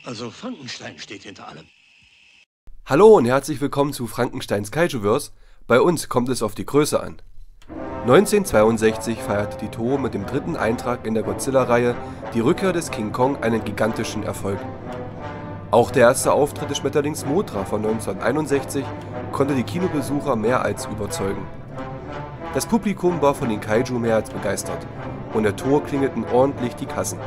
Also Frankenstein steht hinter allem. Hallo und herzlich willkommen zu Frankensteins Kaijuverse. Bei uns kommt es auf die Größe an. 1962 feierte die Toho mit dem dritten Eintrag in der Godzilla-Reihe die Rückkehr des King Kong einen gigantischen Erfolg. Auch der erste Auftritt des Schmetterlings Mothra von 1961 konnte die Kinobesucher mehr als überzeugen. Das Publikum war von den Kaiju mehr als begeistert und der Toho klingelten ordentlich die Kassen.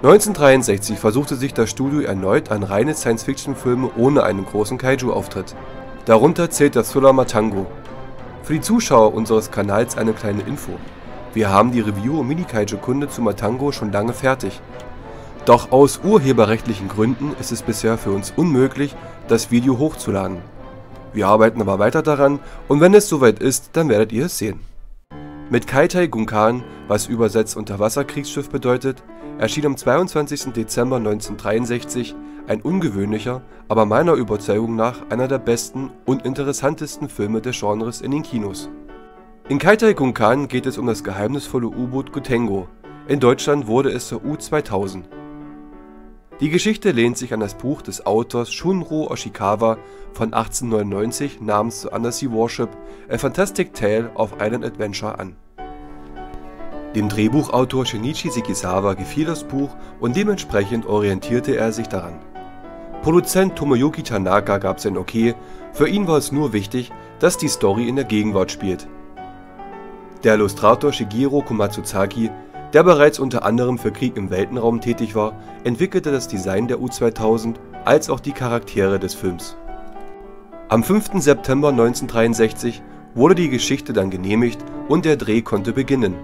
1963 versuchte sich das Studio erneut an reine Science-Fiction-Filme ohne einen großen Kaiju-Auftritt. Darunter zählt das Thriller Matango. Für die Zuschauer unseres Kanals eine kleine Info. Wir haben die Review- und Mini-Kaiju-Kunde zu Matango schon lange fertig. Doch aus urheberrechtlichen Gründen ist es bisher für uns unmöglich, das Video hochzuladen. Wir arbeiten aber weiter daran und wenn es soweit ist, dann werdet ihr es sehen. Mit Kaitai Gunkan, was übersetzt Unterwasserkriegsschiff bedeutet, erschien am 22. Dezember 1963 ein ungewöhnlicher, aber meiner Überzeugung nach einer der besten und interessantesten Filme des Genres in den Kinos. In Kaitai Gunkan geht es um das geheimnisvolle U-Boot Gotengo. In Deutschland wurde es zur U-2000. Die Geschichte lehnt sich an das Buch des Autors Shunro Oshikawa von 1899 namens The Undersea Warship: A Fantastic Tale of Island Adventure an. Dem Drehbuchautor Shinichi Sekizawa gefiel das Buch und dementsprechend orientierte er sich daran. Produzent Tomoyuki Tanaka gab sein Okay, für ihn war es nur wichtig, dass die Story in der Gegenwart spielt. Der Illustrator Shigeru Komatsuzaki, der bereits unter anderem für Krieg im Weltenraum tätig war, entwickelte das Design der U-2000 als auch die Charaktere des Films. Am 5. September 1963 wurde die Geschichte dann genehmigt und der Dreh konnte beginnen.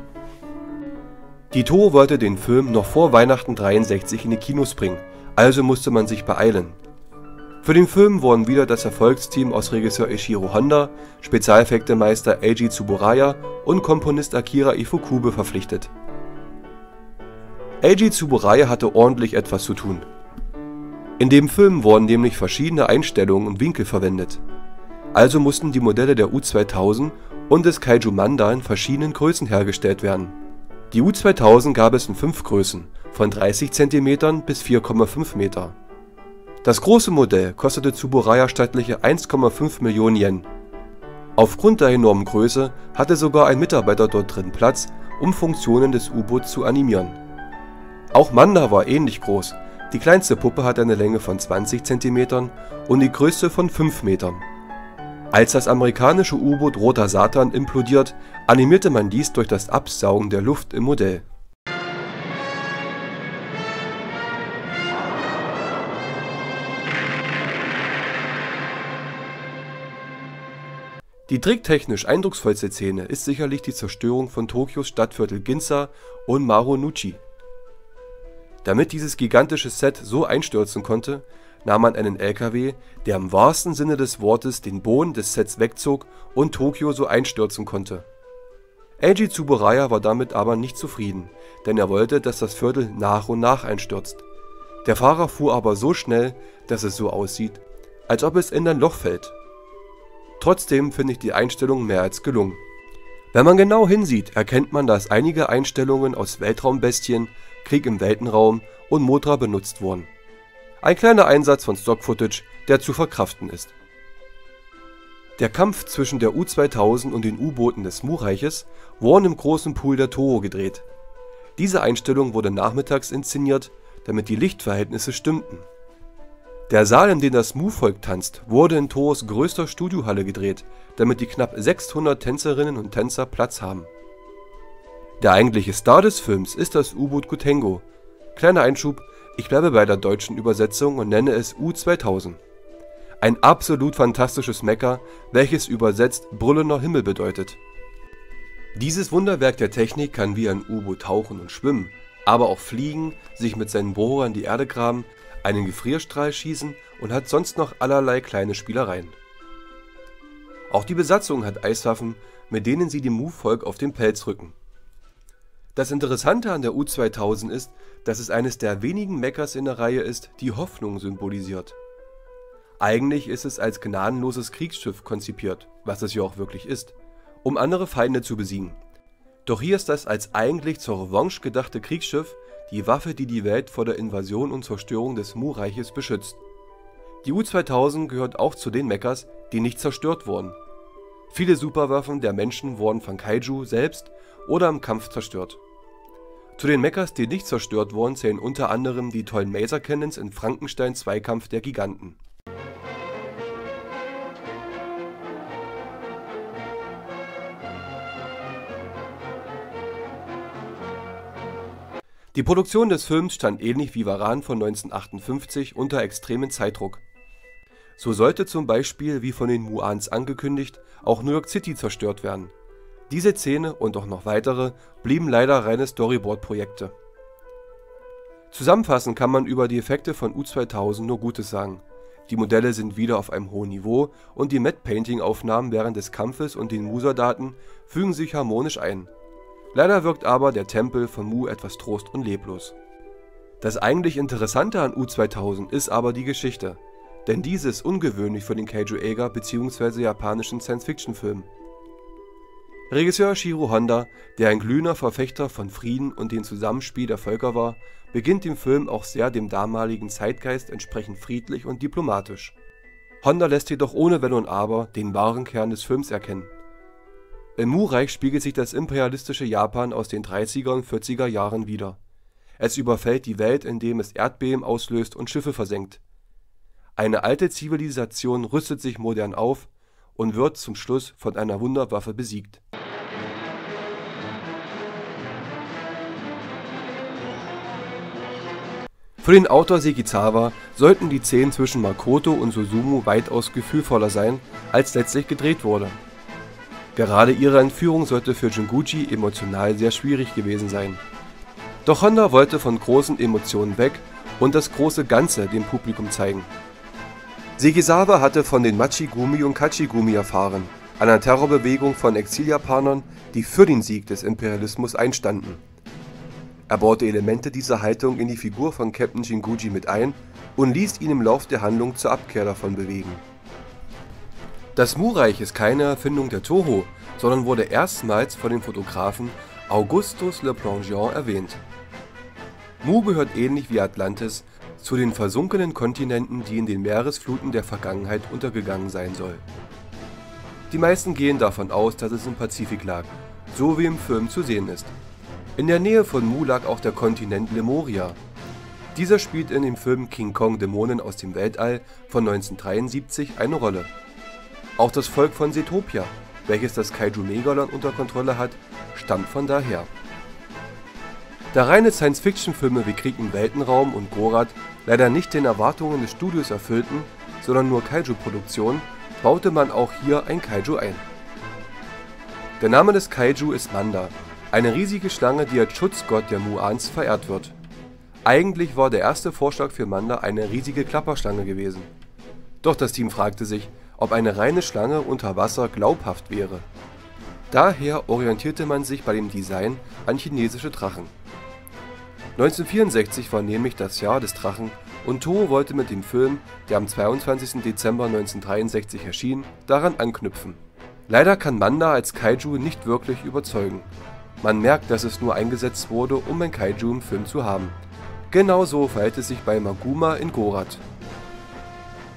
Die Toho wollte den Film noch vor Weihnachten 63 in die Kinos bringen, also musste man sich beeilen. Für den Film wurden wieder das Erfolgsteam aus Regisseur Ishiro Honda, Spezialeffektemeister Eiji Tsuburaya und Komponist Akira Ifukube verpflichtet. Eiji Tsuburaya hatte ordentlich etwas zu tun. In dem Film wurden nämlich verschiedene Einstellungen und Winkel verwendet. Also mussten die Modelle der U-2000 und des Kaiju Manda in verschiedenen Größen hergestellt werden. Die U-2000 gab es in 5 Größen, von 30 cm bis 4,5 Meter. Das große Modell kostete Tsuburaya stattliche 1,5 Millionen Yen. Aufgrund der enormen Größe hatte sogar ein Mitarbeiter dort drin Platz, um Funktionen des U-Boots zu animieren. Auch Manda war ähnlich groß, die kleinste Puppe hatte eine Länge von 20 cm und die größte von 5 Metern. Als das amerikanische U-Boot Roter Satan implodiert, animierte man dies durch das Absaugen der Luft im Modell. Die tricktechnisch eindrucksvollste Szene ist sicherlich die Zerstörung von Tokios Stadtviertel Ginza und Marunouchi. Damit dieses gigantische Set so einstürzen konnte, nahm man einen LKW, der im wahrsten Sinne des Wortes den Boden des Sets wegzog und Tokio so einstürzen konnte. Eiji Tsuburaya war damit aber nicht zufrieden, denn er wollte, dass das Viertel nach und nach einstürzt. Der Fahrer fuhr aber so schnell, dass es so aussieht, als ob es in ein Loch fällt. Trotzdem finde ich die Einstellung mehr als gelungen. Wenn man genau hinsieht, erkennt man, dass einige Einstellungen aus Weltraumbestien, Krieg im Weltenraum und Mothra benutzt wurden. Ein kleiner Einsatz von Stock-Footage, der zu verkraften ist. Der Kampf zwischen der U-2000 und den U-Booten des Mu-Reiches wurde im großen Pool der Toho gedreht. Diese Einstellung wurde nachmittags inszeniert, damit die Lichtverhältnisse stimmten. Der Saal, in dem das Mu-Volk tanzt, wurde in Tohos größter Studiohalle gedreht, damit die knapp 600 Tänzerinnen und Tänzer Platz haben. Der eigentliche Star des Films ist das U-Boot Gotengo. Kleiner Einschub, ich bleibe bei der deutschen Übersetzung und nenne es U-2000. Ein absolut fantastisches Mecha, welches übersetzt brüllender Himmel bedeutet. Dieses Wunderwerk der Technik kann wie ein U-Boot tauchen und schwimmen, aber auch fliegen, sich mit seinen Bohrern in die Erde graben, einen Gefrierstrahl schießen und hat sonst noch allerlei kleine Spielereien. Auch die Besatzung hat Eiswaffen, mit denen sie dem Mu-Volk auf den Pelz rücken. Das Interessante an der U-2000 ist, dass es eines der wenigen Mechas in der Reihe ist, die Hoffnung symbolisiert. Eigentlich ist es als gnadenloses Kriegsschiff konzipiert, was es ja auch wirklich ist, um andere Feinde zu besiegen. Doch hier ist das als eigentlich zur Revanche gedachte Kriegsschiff die Waffe, die die Welt vor der Invasion und Zerstörung des Mu-Reiches beschützt. Die U-2000 gehört auch zu den Mechas, die nicht zerstört wurden. Viele Superwaffen der Menschen wurden von Kaiju selbst oder im Kampf zerstört. Zu den Mechas, die nicht zerstört wurden, zählen unter anderem die tollen Maser Cannons in Frankensteins Zweikampf der Giganten. Die Produktion des Films stand ähnlich wie Varan von 1958 unter extremen Zeitdruck. So sollte zum Beispiel, wie von den Muans angekündigt, auch New York City zerstört werden. Diese Szene und auch noch weitere blieben leider reine Storyboard-Projekte. Zusammenfassend kann man über die Effekte von U-2000 nur Gutes sagen. Die Modelle sind wieder auf einem hohen Niveau und die Matte-Painting-Aufnahmen während des Kampfes und den Mu-Soldaten fügen sich harmonisch ein. Leider wirkt aber der Tempel von Mu etwas trost- und leblos. Das eigentlich Interessante an U-2000 ist aber die Geschichte, denn diese ist ungewöhnlich für den Kaiju-Eiga bzw. japanischen Science-Fiction-Film. Regisseur Shiro Honda, der ein glühender Verfechter von Frieden und dem Zusammenspiel der Völker war, beginnt den Film auch sehr dem damaligen Zeitgeist entsprechend friedlich und diplomatisch. Honda lässt jedoch ohne Wenn und Aber den wahren Kern des Films erkennen. Im Mu-Reich spiegelt sich das imperialistische Japan aus den 30er und 40er Jahren wider. Es überfällt die Welt, indem es Erdbeben auslöst und Schiffe versenkt. Eine alte Zivilisation rüstet sich modern auf und wird zum Schluss von einer Wunderwaffe besiegt. Für den Autor Sekizawa sollten die Szenen zwischen Makoto und Susumu weitaus gefühlvoller sein, als letztlich gedreht wurde. Gerade ihre Entführung sollte für Junguji emotional sehr schwierig gewesen sein. Doch Honda wollte von großen Emotionen weg und das große Ganze dem Publikum zeigen. Sekizawa hatte von den Machigumi und Kachigumi erfahren, einer Terrorbewegung von Exiljapanern, die für den Sieg des Imperialismus einstanden. Er baute Elemente dieser Haltung in die Figur von Captain Jinguji mit ein und ließ ihn im Lauf der Handlung zur Abkehr davon bewegen. Das Mu-Reich ist keine Erfindung der Toho, sondern wurde erstmals von dem Fotografen Augustus Le Plongeon erwähnt. Mu gehört ähnlich wie Atlantis zu den versunkenen Kontinenten, die in den Meeresfluten der Vergangenheit untergegangen sein soll. Die meisten gehen davon aus, dass es im Pazifik lag, so wie im Film zu sehen ist. In der Nähe von Mu lag auch der Kontinent Lemuria. Dieser spielt in dem Film King Kong Dämonen aus dem Weltall von 1973 eine Rolle. Auch das Volk von Seetopia, welches das Kaiju Megalon unter Kontrolle hat, stammt von daher. Da reine Science-Fiction-Filme wie Krieg im Weltenraum und Gorath leider nicht den Erwartungen des Studios erfüllten, sondern nur Kaiju-Produktionen, baute man auch hier ein Kaiju ein. Der Name des Kaiju ist Manda, eine riesige Schlange, die als Schutzgott der Muans verehrt wird. Eigentlich war der erste Vorschlag für Manda eine riesige Klapperschlange gewesen. Doch das Team fragte sich, ob eine reine Schlange unter Wasser glaubhaft wäre. Daher orientierte man sich bei dem Design an chinesische Drachen. 1964 war nämlich das Jahr des Drachen und Toho wollte mit dem Film, der am 22. Dezember 1963 erschien, daran anknüpfen. Leider kann Manda als Kaiju nicht wirklich überzeugen. Man merkt, dass es nur eingesetzt wurde, um ein Kaiju im Film zu haben. Genauso verhält es sich bei Maguma in Gorath.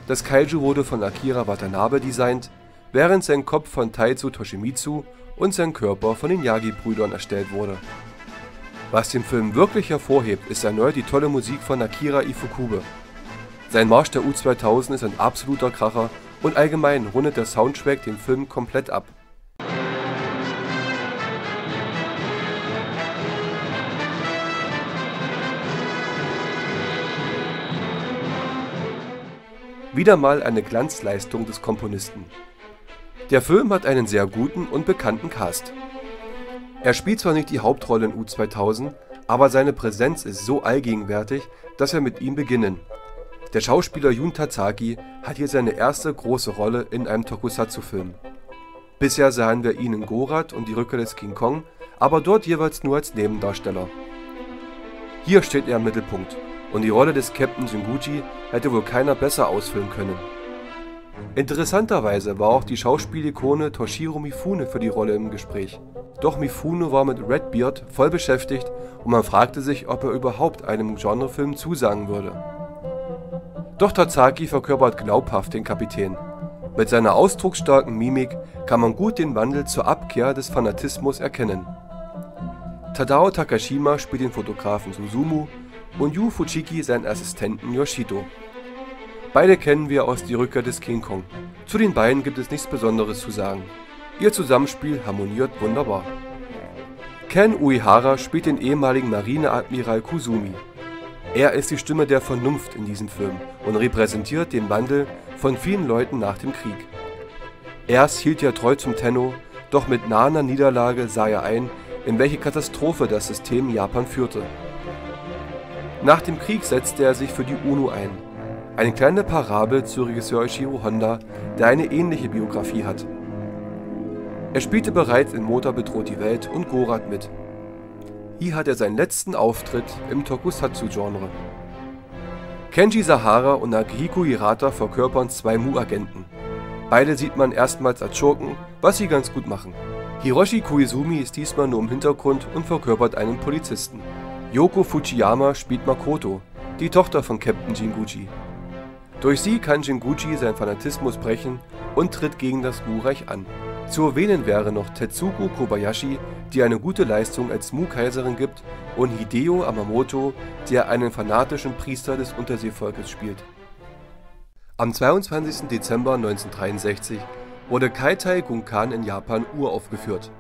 Das Kaiju wurde von Akira Watanabe designt, während sein Kopf von Taizu Toshimitsu und sein Körper von den Yagi-Brüdern erstellt wurde. Was den Film wirklich hervorhebt, ist erneut die tolle Musik von Akira Ifukube. Sein Marsch der U-2000 ist ein absoluter Kracher und allgemein rundet der Soundtrack den Film komplett ab. Wieder mal eine Glanzleistung des Komponisten. Der Film hat einen sehr guten und bekannten Cast. Er spielt zwar nicht die Hauptrolle in U-2000, aber seine Präsenz ist so allgegenwärtig, dass wir mit ihm beginnen. Der Schauspieler Jun Tazaki hat hier seine erste große Rolle in einem Tokusatsu-Film. Bisher sahen wir ihn in Gorath und die Rückkehr des King Kong, aber dort jeweils nur als Nebendarsteller. Hier steht er im Mittelpunkt. Und die Rolle des Captain Jinguji hätte wohl keiner besser ausfüllen können. Interessanterweise war auch die Schauspielikone Toshiro Mifune für die Rolle im Gespräch. Doch Mifune war mit Redbeard voll beschäftigt und man fragte sich, ob er überhaupt einem Genrefilm zusagen würde. Doch Tazaki verkörpert glaubhaft den Kapitän. Mit seiner ausdrucksstarken Mimik kann man gut den Wandel zur Abkehr des Fanatismus erkennen. Tadao Takashima spielt den Fotografen Susumu und Yu Fujiki seinen Assistenten Yoshito. Beide kennen wir aus Die Rückkehr des King Kong. Zu den beiden gibt es nichts Besonderes zu sagen. Ihr Zusammenspiel harmoniert wunderbar. Ken Uehara spielt den ehemaligen Marineadmiral Kusumi. Er ist die Stimme der Vernunft in diesem Film und repräsentiert den Wandel von vielen Leuten nach dem Krieg. Erst hielt er treu zum Tenno, doch mit naher Niederlage sah er ein, in welche Katastrophe das System Japan führte. Nach dem Krieg setzte er sich für die UNO ein. Eine kleine Parabel zu Regisseur Ishiro Honda, der eine ähnliche Biografie hat. Er spielte bereits in Mota bedroht die Welt und Gorat mit. Hier hat er seinen letzten Auftritt im Tokusatsu-Genre. Kenji Sahara und Akihiko Hirata verkörpern zwei Mu-Agenten. Beide sieht man erstmals als Schurken, was sie ganz gut machen. Hiroshi Koizumi ist diesmal nur im Hintergrund und verkörpert einen Polizisten. Yoko Fujiyama spielt Makoto, die Tochter von Captain Jinguchi. Durch sie kann Jinguchi seinen Fanatismus brechen und tritt gegen das Mu-Reich an. Zu erwähnen wäre noch Tetsuko Kobayashi, die eine gute Leistung als Mu-Kaiserin gibt, und Hideo Yamamoto, der einen fanatischen Priester des Unterseevolkes spielt. Am 22. Dezember 1963 wurde Keitai Gunkan in Japan uraufgeführt.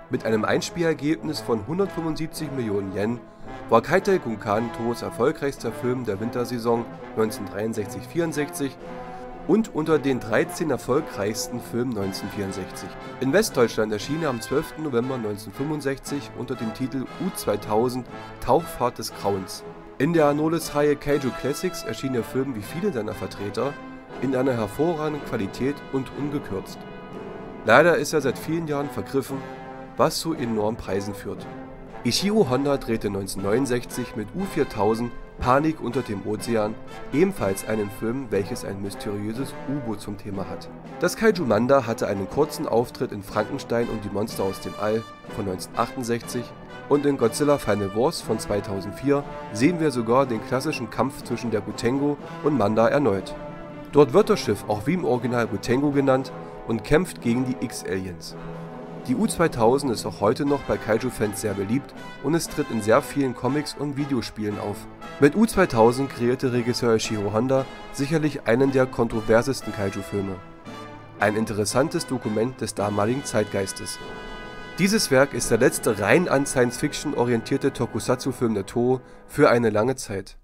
Mit einem Einspielergebnis von 175 Millionen Yen war Keitai Gunkan Toos erfolgreichster Film der Wintersaison 1963-64 und unter den 13 erfolgreichsten Filmen 1964. In Westdeutschland erschien er am 12. November 1965 unter dem Titel U-2000 Tauchfahrt des Grauens. In der Anolis-Reihe Kaiju Classics erschien der Film wie viele seiner Vertreter in einer hervorragenden Qualität und ungekürzt. Leider ist er seit vielen Jahren vergriffen, was zu enormen Preisen führt. Ishiro Honda drehte 1969 mit U-4000 Panik unter dem Ozean ebenfalls einen Film, welches ein mysteriöses U-Boot zum Thema hat. Das Kaiju Manda hatte einen kurzen Auftritt in Frankenstein und die Monster aus dem All von 1968 und in Godzilla Final Wars von 2004 sehen wir sogar den klassischen Kampf zwischen der Gotengo und Manda erneut. Dort wird das Schiff auch wie im Original Gotengo genannt und kämpft gegen die X-Aliens. Die U-2000 ist auch heute noch bei Kaiju-Fans sehr beliebt und es tritt in sehr vielen Comics und Videospielen auf. Mit U-2000 kreierte Regisseur Ishiro Honda sicherlich einen der kontroversesten Kaiju-Filme. Ein interessantes Dokument des damaligen Zeitgeistes. Dieses Werk ist der letzte rein an Science-Fiction orientierte Tokusatsu-Film der Toho für eine lange Zeit.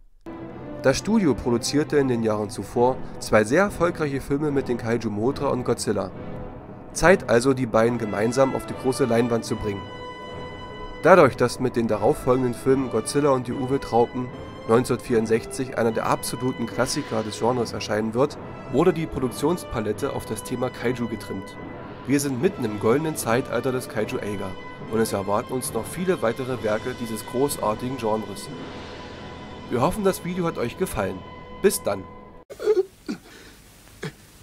Das Studio produzierte in den Jahren zuvor zwei sehr erfolgreiche Filme mit den Kaiju Mothra und Godzilla. Zeit also, die beiden gemeinsam auf die große Leinwand zu bringen. Dadurch, dass mit den darauffolgenden Filmen Godzilla und die Uwe-Raupen 1964 einer der absoluten Klassiker des Genres erscheinen wird, wurde die Produktionspalette auf das Thema Kaiju getrimmt. Wir sind mitten im goldenen Zeitalter des Kaiju-Eiga und es erwarten uns noch viele weitere Werke dieses großartigen Genres. Wir hoffen, das Video hat euch gefallen. Bis dann!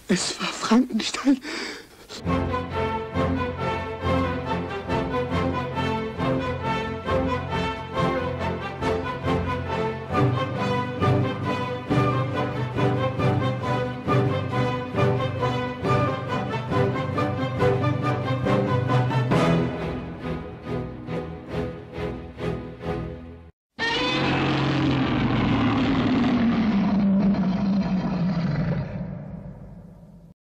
Es war Frankenstein.